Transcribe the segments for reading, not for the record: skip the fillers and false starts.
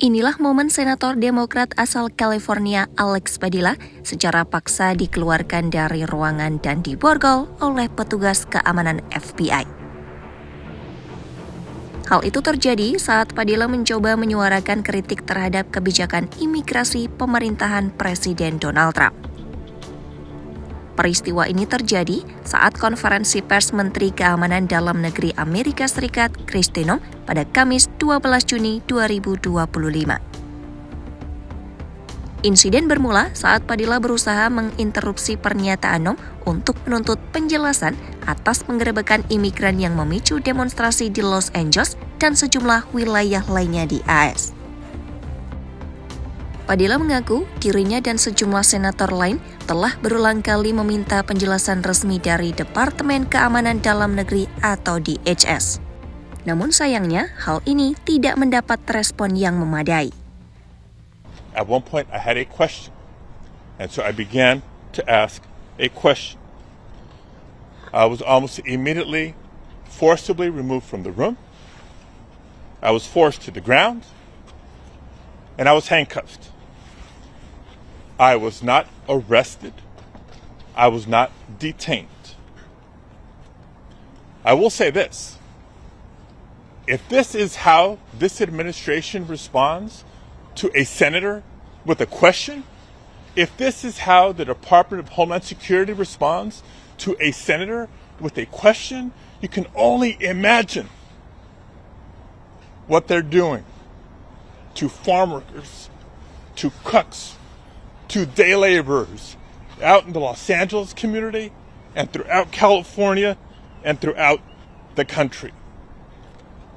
Inilah momen Senator Demokrat asal California Alex Padilla secara paksa dikeluarkan dari ruangan dan diborgol oleh petugas keamanan FBI. Hal itu terjadi saat Padilla mencoba menyuarakan kritik terhadap kebijakan imigrasi pemerintahan Presiden Donald Trump. Peristiwa ini terjadi saat konferensi pers Menteri Keamanan Dalam Negeri Amerika Serikat Kristi Noem pada Kamis 12 Juni 2025. Insiden bermula saat Padilla berusaha menginterupsi pernyataan Noem untuk menuntut penjelasan atas penggerebekan imigran yang memicu demonstrasi di Los Angeles dan sejumlah wilayah lainnya di AS. Padilla mengaku dirinya dan sejumlah senator lain telah berulang kali meminta penjelasan resmi dari Departemen Keamanan Dalam Negeri atau DHS. Namun sayangnya, hal ini tidak mendapat respon yang memadai. At one point I had a question, and so I began to ask a question. I was almost immediately forcibly removed from the room. I was forced to the ground, and I was handcuffed. I was not arrested. I was not detained. I will say this. If this is how this administration responds to a senator with a question, if this is how the Department of Homeland Security responds to a senator with a question, you can only imagine what they're doing to farm workers, to cooks, to day laborers out in the Los Angeles community and throughout California and throughout the country.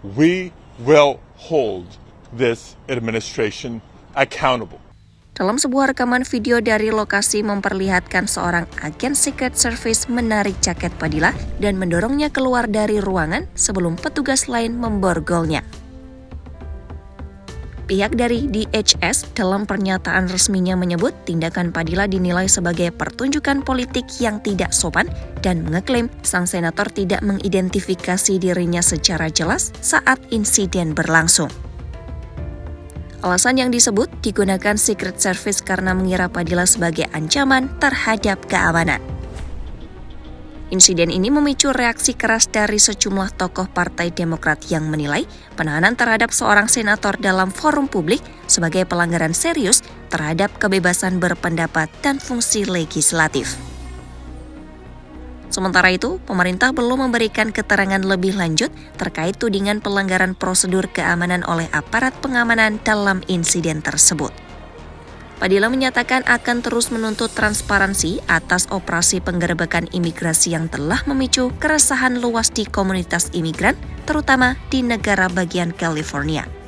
We will hold this administration accountable. Dalam sebuah rekaman video dari lokasi memperlihatkan seorang agen Secret Service menarik jaket Padilla dan mendorongnya keluar dari ruangan sebelum petugas lain memborgolnya. Pihak dari DHS dalam pernyataan resminya menyebut tindakan Padilla dinilai sebagai pertunjukan politik yang tidak sopan dan mengeklaim sang senator tidak mengidentifikasi dirinya secara jelas saat insiden berlangsung. Alasan yang disebut digunakan Secret Service karena mengira Padilla sebagai ancaman terhadap keamanan. Insiden ini memicu reaksi keras dari sejumlah tokoh Partai Demokrat yang menilai penahanan terhadap seorang senator dalam forum publik sebagai pelanggaran serius terhadap kebebasan berpendapat dan fungsi legislatif. Sementara itu, pemerintah belum memberikan keterangan lebih lanjut terkait tudingan pelanggaran prosedur keamanan oleh aparat pengamanan dalam insiden tersebut. Padilla menyatakan akan terus menuntut transparansi atas operasi penggerebekan imigrasi yang telah memicu keresahan luas di komunitas imigran, terutama di negara bagian California.